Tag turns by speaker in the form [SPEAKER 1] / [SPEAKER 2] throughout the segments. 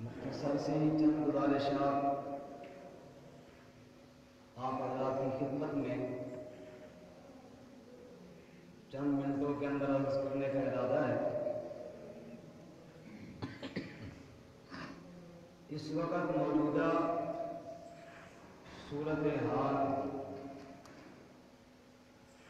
[SPEAKER 1] مختصر سے چند گزارشات آپ حضرات کی خدمت میں چند منٹوں کے اندر عرض کرنے کا ارادہ ہے۔ اس وقت موجودہ صورتحال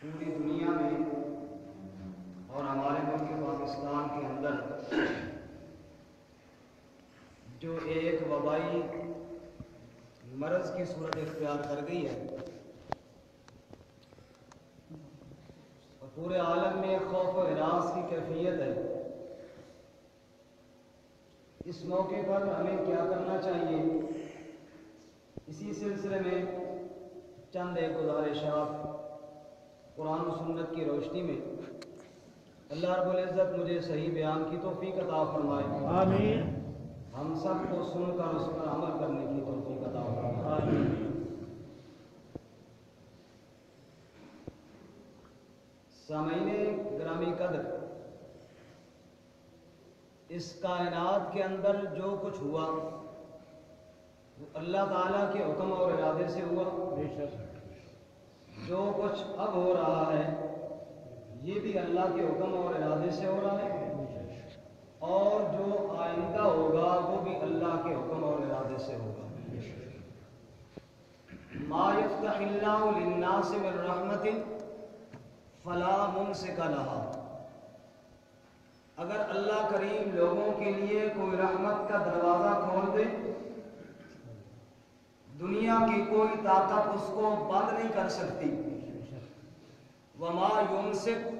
[SPEAKER 1] پوری دنیا میں اور ہمارے ملک پاکستان کے اندر جو ایک وبائی مرض کی صورت اختیار کر گئی ہے اور پورے عالم میں خوف و ہراس کی کیفیت ہے، اس موقع پر ہمیں کیا کرنا چاہیے؟ اسی سلسلے میں چند ایک گزارشات قرآن و سنت کی روشنی میں اللہ رب العزت مجھے صحیح بیان کی توفیق عطا فرمائے، آمین۔ ہم سب کو سن کر اس پر عمل کرنے کی توفیق عطا فرمائے، آمین۔ سامعین گرامی قدر، اس کائنات کے اندر جو کچھ ہوا وہ اللہ تعالیٰ کے حکم اور ارادے سے ہوا۔ جو کچھ اب ہو رہا ہے یہ بھی اللہ کے حکم اور ارادے سے ہو رہا ہے، اور جو آئندہ ہوگا وہ بھی اللہ کے حکم اور ارادے سے ہوگا۔ ما یفتح اللہ للناس من رحمت فلا ممسک لہا، اگر اللہ کریم لوگوں کے لیے کوئی رحمت کا دروازہ کھول دے، دنیا کی کوئی طاقت اس کو بند نہیں کر سکتی۔ وما یمسک،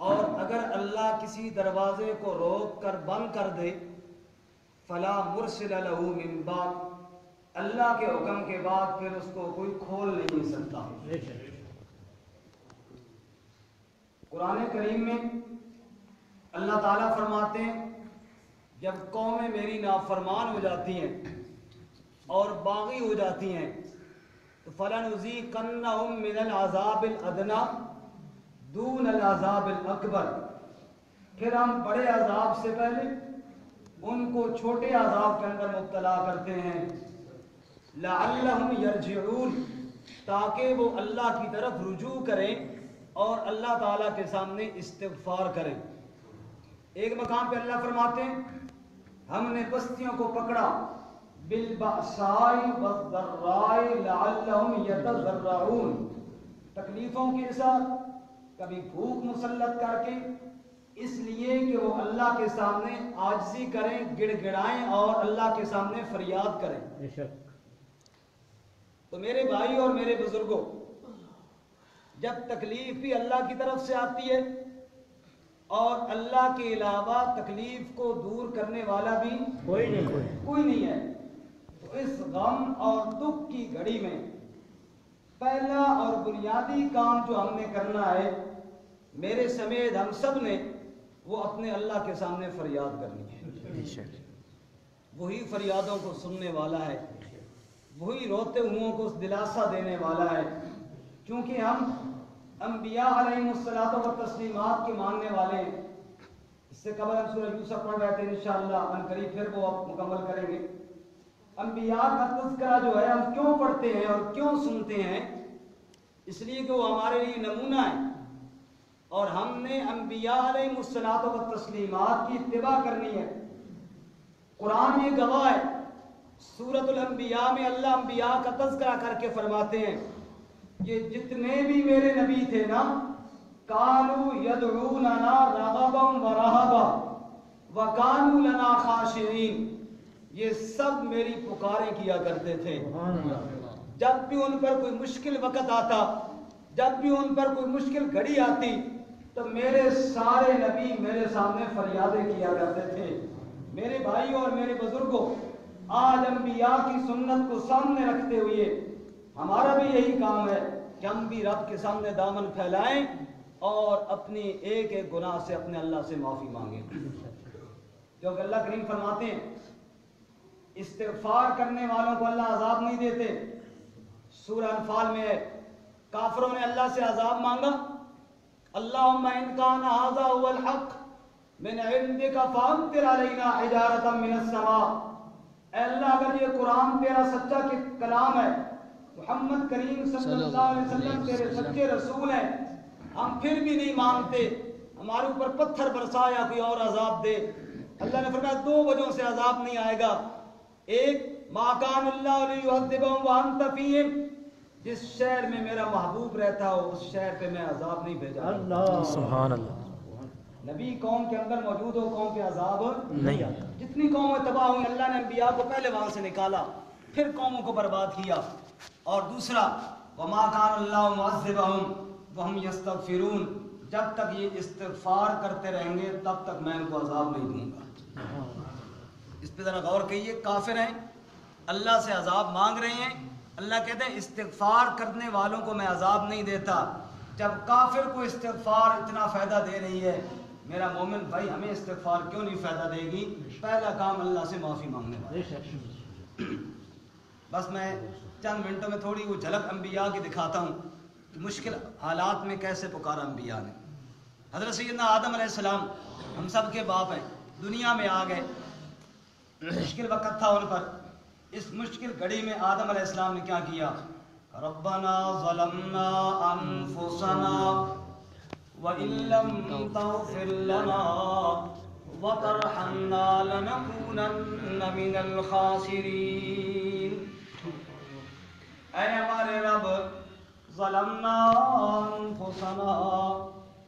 [SPEAKER 1] اور اگر اللہ کسی دروازے کو روک کر بند کر دے، فلا مرسل لہ من بعد، اللہ کے حکم کے بعد پھر اس کو کوئی کھول نہیں سکتا۔ قرآن کریم میں اللہ تعالیٰ فرماتے ہیں جب قومیں میری نافرمان ہو جاتی ہیں اور باغی ہو جاتی ہیں تو فَلَنُذِيقَنَّهُم مِّنَ الْعَذَابِ الْأَدْنَىٰ دُونَ الْعَذَابِ الْأَكْبَرِ، پھر ہم بڑے عذاب سے پہلے ان کو چھوٹے عذاب کے اندر مبتلا کرتے ہیں، لَعَلَّهُمْ يَرْجِعُونَ، تاکہ وہ اللہ کی طرف رجوع کریں اور اللہ تعالیٰ کے سامنے استغفار کریں۔ ایک مقام پہ اللہ فرماتے ہیں ہم نے بستیوں کو پکڑا بالبأساء والضراء لعلهم يتضرعون، تکلیفوں کے ساتھ، کبھی بھوک مسلط کر کے، اس لیے کہ وہ اللہ کے سامنے عاجزی کریں، گڑ گڑائیں اور اللہ کے سامنے فریاد کریں۔ تو میرے بھائی اور میرے بزرگوں، جب تکلیف بھی اللہ کی طرف سے آتی ہے اور اللہ کے علاوہ تکلیف کو دور کرنے والا بھی کوئی نہیں ہے، تو اس غم اور دکھ کی گھڑی میں پہلا اور بنیادی کام جو ہم نے کرنا ہے، میرے سمیت ہم سب نے، وہ اپنے اللہ کے سامنے فریاد کرنی ہے۔ وہی فریادوں کو سننے والا ہے، وہی روتے ہوئوں کو دلاسا دینے والا ہے، کیونکہ ہم انبیاء علیہم الصلوۃ والتسلیمات کے ماننے والے ہیں۔ اس سے قبل ہم سورہ یوسف پڑھ رہے تھے، انشاءاللہ ان قریب پھر وہ مکمل کریں گے۔ انبیاء کا تذکرہ جو ہے ہم کیوں پڑھتے ہیں اور کیوں سنتے ہیں؟ اس لیے کہ وہ ہمارے لیے نمونہ ہے، اور ہم نے انبیاء علیہ الصلوۃ والتسلیمات کی اتباع کرنی ہے۔ قرآن یہ گواہ ہے، سورۃ الانبیاء میں اللہ انبیاء کا تذکرہ کر کے فرماتے ہیں یہ جتنے بھی میرے نبی تھے نا، کانوا یدعوننا رغبا ورہبا وکانوا لنا خاشعین، یہ سب میری پکاریں کیا کرتے تھے۔ جب بھی ان پر کوئی مشکل وقت آتا، جب بھی ان پر کوئی مشکل گھڑی آتی، تو میرے سارے نبی میرے سامنے فریادیں کیا کرتے تھے۔ میرے بھائیوں اور میرے بزرگوں، آج انبیاء کی سنت کو سامنے رکھتے ہوئے ہمارا بھی یہی کام ہے کہ ہم بھی رب کے سامنے دامن پھیلائیں اور اپنی ایک ایک گناہ سے اپنے اللہ سے معافی مانگیں، کیونکہ اللہ کریم فرماتے ہیں استغفار کرنے والوں کو اللہ عذاب نہیں دیتے۔ سورہ انفال میں کافروں نے اللہ سے عذاب مانگا، اللہم ان کان ھذا ھو الحق من عندک فامطر علینا حجارۃ من السماء، اے اللہ اگر یہ قرآن تیرا سچا کلام ہے، محمد کریم صلی اللہ علیہ وسلم تیرے سچے رسول ہیں، ہم پھر بھی نہیں مانتے، ہمارے اوپر پتھر برسا یا کوئی اور عذاب دے۔ اللہ نے فرمایا دو وجہوں سے عذاب نہیں آئے گا، ایک ما کان اللہ لیعذبہم وانت فیہم، جس شہر میں میرا محبوب رہتا ہو اس شہر پہ میں عذاب نہیں بھیجا۔ اللہ
[SPEAKER 2] سبحان اللہ،
[SPEAKER 1] نبی قوم کے اندر موجود ہو قوم پہ عذاب نہیں آتا۔ جتنی قومیں تباہ ہوئی اللہ نے انبیاء کو پہلے وہاں سے نکالا، پھر قوموں کو برباد کیا۔ اور دوسرا وما کان اللہ معذبہم وہم یستغفرون، جب تک یہ استغفار کرتے رہیں گے تب تک میں ان کو عذاب نہیں دوں گا۔ اس پہ ذرا غور کیجیے، کافر ہیں اللہ سے عذاب مانگ رہے ہیں، اللہ کہتے ہیں استغفار کرنے والوں کو میں عذاب نہیں دیتا۔ جب کافر کو استغفار اتنا فائدہ دے رہی ہے، میرا مومن بھائی ہمیں استغفار کیوں نہیں فائدہ دے گی؟ پہلا کام اللہ سے معافی مانگنے والا۔ بس میں چند منٹوں میں تھوڑی وہ جھلک انبیاء کی دکھاتا ہوں کہ مشکل حالات میں کیسے پکارا انبیاء نے۔ حضرت سیدنا آدم علیہ السلام ہم سب کے باپ ہیں، دنیا میں آ گئے، مشکل وقت تھا ان پر۔ اس مشکل گھڑی میں آدم علیہ السلام نے کیا کیا؟ ربنا ظلمنا انفسنا وَإِن لَّمْ تَغْفِرْ لَنَا وَتَرْحَمْنَا لَنَكُونَنَّ مِنَ الْخَاسِرِينَ۔ اے ہمارے رب، ظلمنا انفسنا،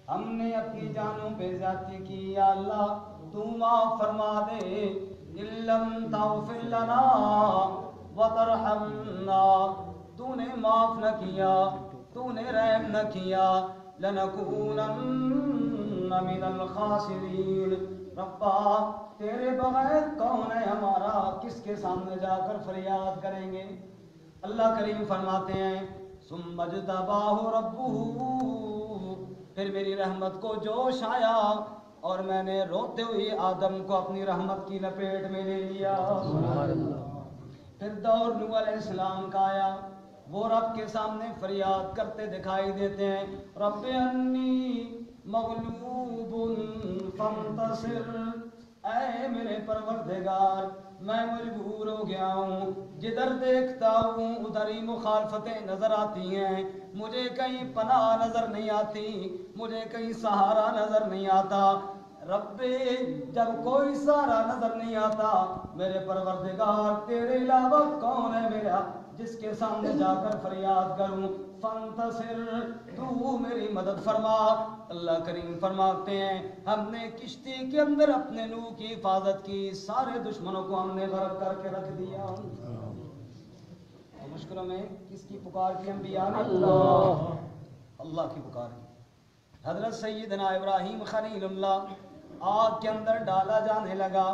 [SPEAKER 1] ہم نے اپنی جانوں پہ زیادتی کی، یا اللہ تو معاف فرما دے۔ إِن لَّمْ تَغْفِرْ لَنَا وَتَرْحَمْنَا، تو نے معاف نہ کیا، تو نے رحم نہ کیا، لَنَكُونَنَّ مِنَ الْخَاسِرِينَ۔ ربا تیرے بغیر کون ہے ہمارا، کس کے سامنے جا کر فریاد کریں گے؟ اللہ کریم فرماتے ہیں ثُمَّ اجْتَبَاهُ رَبُّهُ، پھر میری رحمت کو جوش آیا اور میں نے روتے ہوئے آدم کو اپنی رحمت کی لپیٹ میں لے لیا۔ پھر دور نوح علیہ السلام کا آیا، وہ رب کے سامنے فریاد کرتے دکھائی دیتے ہیں، رب انی مغلوب فانتصر، اے میرے پروردگار میں مجبور ہو گیا ہوں، جدھر دیکھتا ہوں ادھر ہی مخالفتیں نظر آتی ہیں، مجھے کہیں پناہ نظر نہیں آتی، مجھے کہیں سہارا نظر نہیں آتا۔ رب جب کوئی سہارا نظر نہیں آتا، میرے پروردگار تیرے علاوہ کون ہے میرا جس کے سامنے جا کر فریاد کروں؟ فانتصر، تو میری مدد فرما۔ اللہ کریم فرماتے ہیں ہم نے کشتی کے اندر اپنے نوح کی حفاظت کی، سارے دشمنوں کو ہم نے غرق کر کے رکھ دیا۔ مشکلوں میں کس کی پکار کی؟ انبیاء نے اللہ کی پکار کی۔ حضرت سیدنا ابراہیم خلیل اللہ آگ کے اندر ڈالا جانے لگا،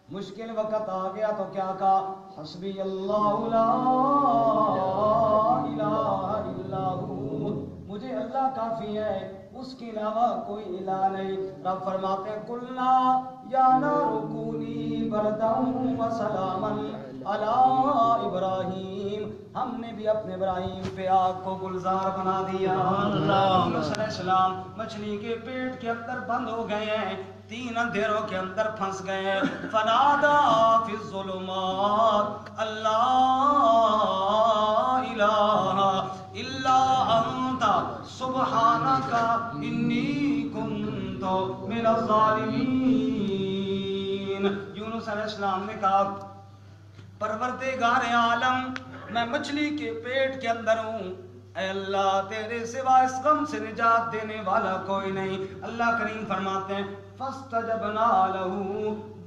[SPEAKER 1] مشکل وقت آ گیا تو کیا کہا؟ حسبی اللہ لا الہ الا ہو، مجھے اللہ کافی ہے، اس کے علاوہ کوئی الہ نہیں۔ رب فرماتے ہیں قلنا یا نار کونی بردا وسلاما علی ابراہیم، ہم نے بھی اپنے ابراہیم پہ آگ کو گلزار بنا دیا۔ یونس علیہ السلام مچھلی کے پیٹ کے اندر بند ہو گئے ہیں، 3 اندھیروں کے اندر پھنس گئے ہیں، فنادا فی الظلمات اللہ الہ الا انت تھا سبحانکا انی کنتو من الظالمین. یونس علیہ السلام نے کہا پروردگار عالم میں مچھلی کے پیٹ کے اندر ہوں، اے اللہ تیرے سوا اس غم سے نجات دینے والا کوئی نہیں. اللہ کریم فرماتے ہیں فاستجبنا له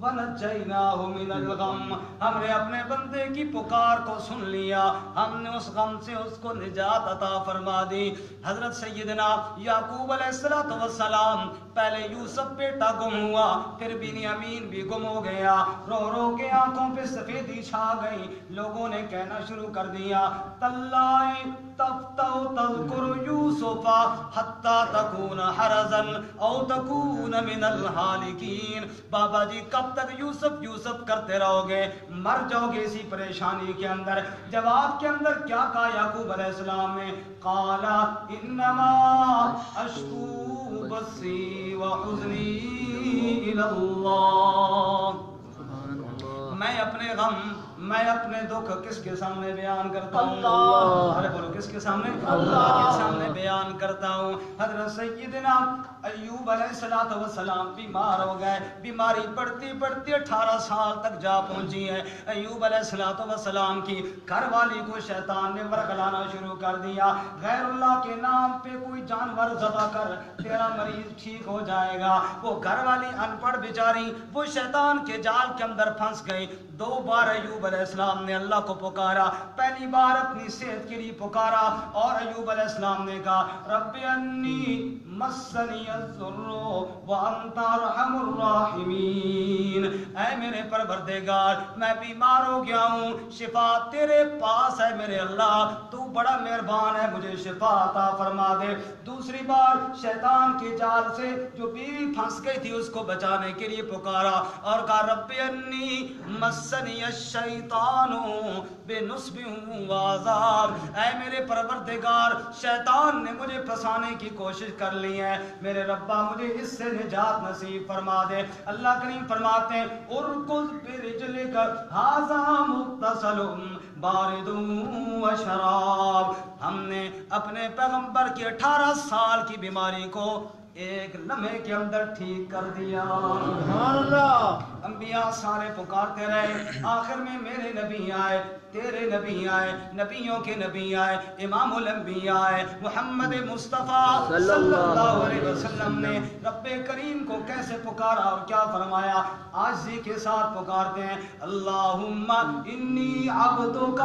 [SPEAKER 1] وَنَجَّيْنَاهُ مِنَ الْغَمِّ، ہم نے اپنے بندے کی پکار کو سن لیا، ہم نے اس غم سے اس کو نجات عطا فرما دی. حضرت سیدنا یعقوب علیہ السلام پہلے یوسف بیٹا گم ہوا، پھر بنیامین بھی گم ہو گیا، رو رو کے آنکھوں پہ سفیدی چھا گئی. لوگوں نے کہنا شروع کر دیا تاللہ تفتح تذکر یوسف حتی تکون حرزا او تکون من الحالکین. بابا جی کب تک یوسف کرتے رہو گے، مر جاؤ گے اسی پریشانی کے اندر. جواب کے اندر کیا کہا یعقوب علیہ السلام نے؟ قال انما اشکو بثی وحزنی الی اللہ. میں اپنے غم، میں اپنے دکھ کس کے سامنے بیان کرتا ہوں؟ ارے بولو کس کے سامنے؟ اللہ کے سامنے بیان کرتا ہوں. حضرت سیدنا ایوب علیہ السلام بیمار ہو گئے، بیماری بڑھتی بڑھتی 18 سال تک جا پہنچی ہے. ایوب علیہ السلام کی گھر والی کو شیطان نے ورگلانا شروع کر دیا، غیر اللہ کے نام پہ کوئی جانور ذبح کر تیرا مریض ٹھیک ہو جائے گا. وہ گھر والی ان پڑھ بیچاری وہ شیطان کے جال کے اندر پھنس گئی. 2 بار ایوب علیہ السلام نے اللہ کو پکارا. پہلی بار اپنی صحت کے لیے پکارا اور ایوب علیہ السلام نے کہا رب انی مسنی الضر وانت ارحم الراحمین. اے میرے پروردگار میں بیمار ہو گیا ہوں، شفا تیرے پاس ہے میرے اللہ، تو بڑا مہربان ہے، مجھے شفا عطا فرما دے. دوسری بار شیطان کے جال سے جو بیوی پھنس گئی تھی اس کو بچانے کے لیے پکارا اور کہا رب انی مسنی الشیطان بنصب وعذاب. اے میرے پروردگار شیطان نے مجھے پھنسانے کی کوشش کر لی ہے، میرے ربا مجھے اس سے نجات نصیب فرما دے. اللہ کریم فرماتے ہیں ارکض برجلک ھذا مغتسل بارد وشراب. ہم نے اپنے پیغمبر کی 18 سال کی بیماری کو ایک لمحے کے اندر ٹھیک کر دیا. سبحان اللہ. انبیاء سارے پکارتے رہے، آخر میں میرے نبی آئے، تیرے نبی آئے، نبیوں کے نبی آئے، امام الانبیاء آئے، محمد مصطفیٰ صلی اللہ علیہ وسلم نے رب کریم کو کیسے پکارا اور کیا فرمایا؟ عاجزی کے ساتھ پکارتے ہیں اللہم انی عبدک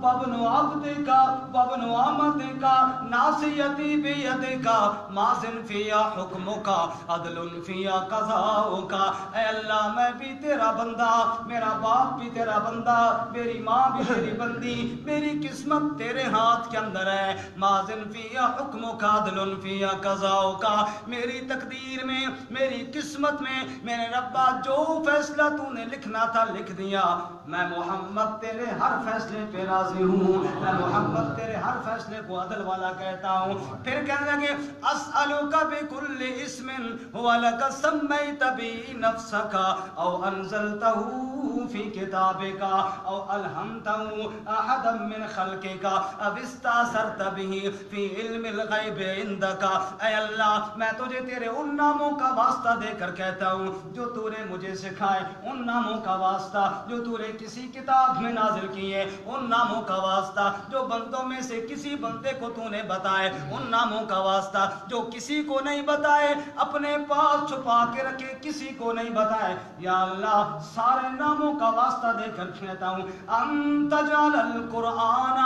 [SPEAKER 1] وابن عبدک وابن امتک ناصیتی بیدک ماضٍ فی حکمک عدل فی قضاؤک. اے اللہ میں بھی تیرا بندہ، میرا باپ بھی تیرا بندہ، میری ماں بھی تیری بندی، میری قسمت تیرے ہاتھ کے اندر ہے. ماضٍ فی حکمک عدل فی قضاؤک. میری تقدیر میں، میری قسمت میں میرے ربا جو فیصلہ تو نے لکھنا تھا لکھ دیا. میں محمد تیرے ہر فیصلے پہ راضی ہوں، میں محمد تیرے ہر فیصلے کو عدل والا کہتا ہوں. پھر کہنے لگے اسألک بکل اسم هو لک سمیت بی نفسک او انزلتہ فی کتابک او الہمتہ احدا من خلقک او استاثرت بہ فی علم الغیب عندک. اے اللہ میں تجھے تیرے ان ناموں کا واسطہ دے کر کہتا ہوں جو تو نے مجھے سکھائے، ان ناموں کا واسطہ جو تو نے کسی کتاب میں نازل کیے، ان ناموں کا واسطہ جو بندوں میں سے کسی بندے کو تو نے بتائے، ان ناموں کا واسطہ جو کسی کو نہیں بتائے، اپنے پاس چھپا کے رکھے، کسی کو نہیں بتائے. یا اللہ سارے ناموں کا واسطہ دے کر کہتا ہوں انت جعل القرآن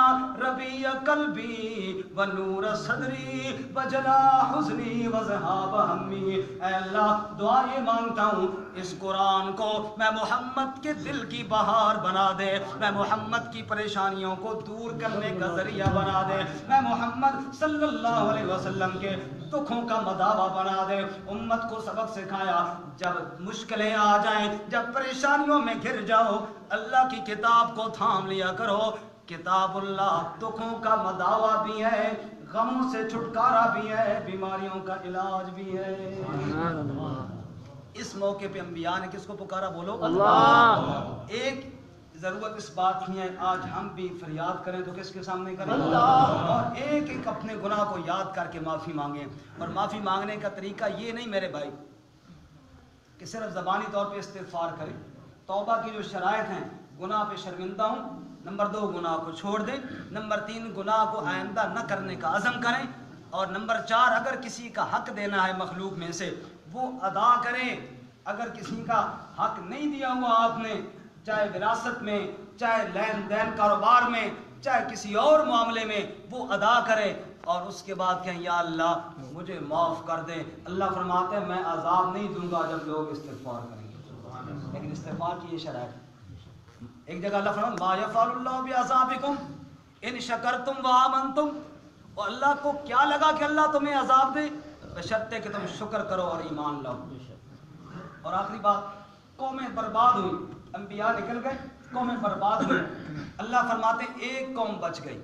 [SPEAKER 1] ربیع قلبی ونور صدری وجلاء حزنی وذہاب ہمی. اے اللہ دعا یہ مانگتا ہوں اس قرآن کو میں محمد کے دل کی بہار بنا دے، میں محمد کی پریشانیوں کو دور کرنے کا ذریعہ بنا دے، میں محمد صلی اللہ علیہ وسلم کے دکھوں کا مداوا بنا دے. امت کو سبق سکھایا جب مشکلیں آ جائیں، جب پریشانیوں میں گر جاؤ اللہ کی کتاب کو تھام لیا کرو. کتاب اللہ دکھوں کا مداوا بھی ہے، غموں سے چھٹکارا بھی ہے، بیماریوں کا علاج بھی ہے. اس موقع پہ انبیاء نے کس کو پکارا؟ بولو اللہ. ایک ضرورت اس بات کی ہے آج ہم بھی فریاد کریں تو کس کے سامنے کریں؟ اللہ. اور ایک ایک اپنے گناہ کو یاد کر کے معافی مانگیں. اور معافی مانگنے کا طریقہ یہ نہیں میرے بھائی کہ صرف زبانی طور پہ استغفار کریں. توبہ کی جو شرائط ہیں، گناہ پہ شرمندہ ہوں، نمبر 2 گناہ کو چھوڑ دیں، نمبر 3 گناہ کو آئندہ نہ کرنے کا عزم کریں، اور نمبر 4 اگر کسی کا حق دینا ہے مخلوق میں سے وہ ادا کریں. اگر کسی کا حق نہیں دیا ہوا آپ نے، چاہے وراثت میں، چاہے لین دین کاروبار میں، چاہے کسی اور معاملے میں، وہ ادا کرے اور اس کے بعد کہیں یا اللہ مجھے معاف کر دے. اللہ فرماتے ہیں میں عذاب نہیں دوں گا جب لوگ استغفار کریں گے. لیکن استغفار کی یہ شرائط. ایک جگہ اللہ فرماتا ما یفعل اللہ بعذابکم ان شکرتم وآمنتم. اور اللہ کو کیا لگا کہ اللہ تمہیں عذاب دے؟ بشرطے کہ تم شکر کرو اور ایمان لاؤ. اور آخری بات، قومیں برباد ہوئی، انبیاء نکل گئے، قومیں برباد ہوئی. اللہ فرماتے ایک قوم بچ گئی.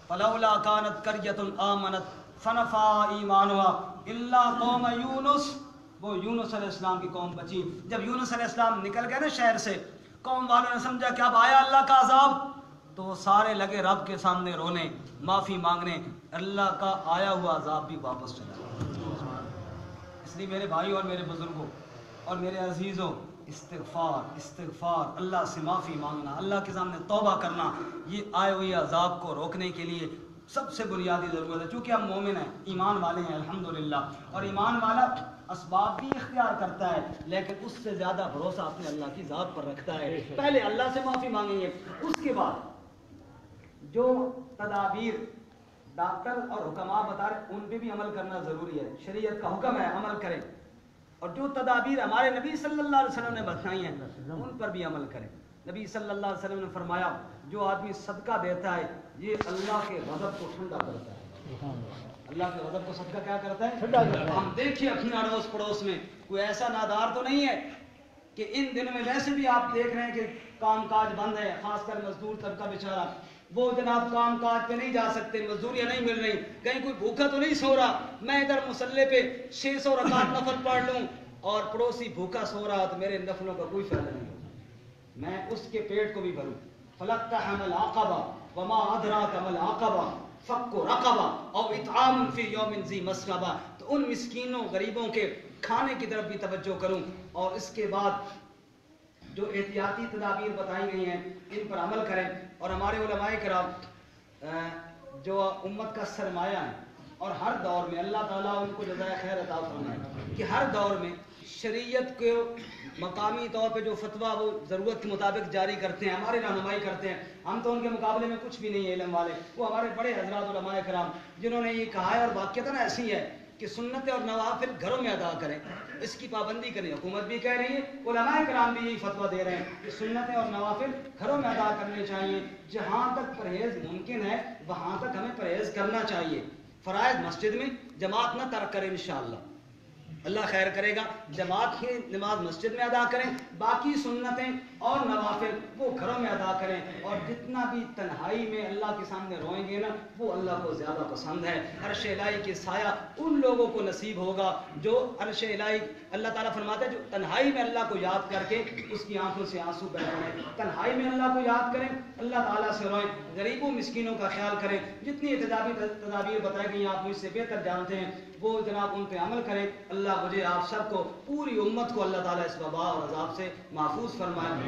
[SPEAKER 1] فلولا كانت قرية آمنت فنفعها ایمانها الا قوم یونس. وہ یونس علیہ السلام کی قوم بچی. جب یونس علیہ السلام نکل گئے نا شہر سے، قوم والوں نے سمجھا کہ اب آیا اللہ کا عذاب، تو وہ سارے لگے رب کے سامنے رونے، معافی مانگنے. اللہ کا آیا ہوا عذاب بھی واپس چلا. اس لیے میرے بھائی اور میرے بزرگوں اور میرے عزیزوں، استغفار استغفار، اللہ سے معافی مانگنا، اللہ کے سامنے توبہ کرنا، یہ آئے ہوئے عذاب کو روکنے کے لیے سب سے بنیادی ضرورت ہے. چونکہ ہم مومن ہیں، ایمان والے ہیں الحمدللہ، اور ایمان والا اسباب بھی اختیار کرتا ہے لیکن اس سے زیادہ بھروسہ اپنے اللہ کی ذات پر رکھتا ہے. پہلے اللہ سے معافی مانگیں گے، اس کے بعد جو تدابیر ڈاکٹر اور حکماء بتا رہے ان پہ بھی عمل کرنا ضروری ہے. شریعت کا حکم ہے عمل کریں، اور جو تدابیر ہمارے نبی صلی اللہ علیہ وسلم نے بتائی ہیں ان پر بھی عمل کریں. نبی صلی اللہ علیہ وسلم نے فرمایا جو آدمی صدقہ دیتا ہے یہ اللہ کے غضب کو ٹھنڈا کرتا ہے. اللہ کے غضب کو صدقہ کیا کرتا ہے؟ ٹھنڈا کرتا ہے. ہم دیکھیے اپنے اڑوس پڑوس میں کوئی ایسا نادار تو نہیں ہے کہ ان دنوں میں ویسے بھی آپ دیکھ رہے ہیں کہ کام کاج بند ہے، خاص کر مزدور طبقہ بیچارہ، وہ جناب کام کاج پہ نہیں جا سکتے، مزدوریاں نہیں مل رہی، کہیں کوئی بھوکا تو نہیں سو رہا. میں ادھر مصلے پہ 600 رکعت نفل پڑھ لوں اور پڑوسی بھوکا سو رہا تو میرے نفلوں کا کوئی فائدہ نہیں ہوتا. میں اس کے پیٹ کو بھی بھروں. فلقتحم العقبہ وما ادراک ما العقبہ فک رقبہ او اطعام فی یوم ذی مسغبہ. تو ان مسکینوں غریبوں کے کھانے کی طرف بھی توجہ کروں. اور اس کے بعد جو احتیاطی تدابیر بتائی گئی ہیں ان پر عمل کریں. اور ہمارے علماء کرام جو امت کا سرمایہ ہے اور ہر دور میں اللہ تعالیٰ ان کو جزائے خیر عطا فرمائے کہ ہر دور میں شریعت کو مقامی طور پہ جو فتویٰ وہ ضرورت کے مطابق جاری کرتے ہیں، ہماری رہنمائی کرتے ہیں. ہم تو ان کے مقابلے میں کچھ بھی نہیں ہے علم والے. وہ ہمارے بڑے حضرات علماء کرام جنہوں نے یہ کہا ہے، اور واقعتاً ایسی ہے کہ سنت اور نوافل گھروں میں ادا کریں، اس کی پابندی کریں. حکومت بھی کہہ رہی ہے، علماء کرام بھی یہی فتویٰ دے رہے ہیں کہ سنتیں اور نوافل گھروں میں ادا کرنے چاہیے. جہاں تک پرہیز ممکن ہے وہاں تک ہمیں پرہیز کرنا چاہیے. فرائض مسجد میں جماعت نہ ترک کریں، انشاءاللہ اللہ خیر کرے گا. جماعت کی نماز مسجد میں ادا کریں، باقی سنتیں اور نوافل وہ گھروں میں ادا کریں. اور جتنا بھی تنہائی میں اللہ کے سامنے روئیں گے نا وہ اللہ کو زیادہ پسند ہے. عرش الہی کے سایہ ان لوگوں کو نصیب ہوگا جو عرش الہی، اللہ تعالیٰ فرماتے ہیں جو تنہائی میں اللہ کو یاد کر کے اس کی آنکھوں سے آنسو بہ رہے ہیں. تنہائی میں اللہ کو یاد کریں، اللہ تعالیٰ سے روئیں، غریبوں مسکینوں کا خیال کریں. جتنی تدابیر بتائی گئی آپ مجھ سے بہتر جانتے ہیں، وہ جناب ان پہ عمل کریں. اللہ مجھے آپ سب کو، پوری امت کو اللہ تعالیٰ اس وبا اور عذاب سے محفوظ فرمائے.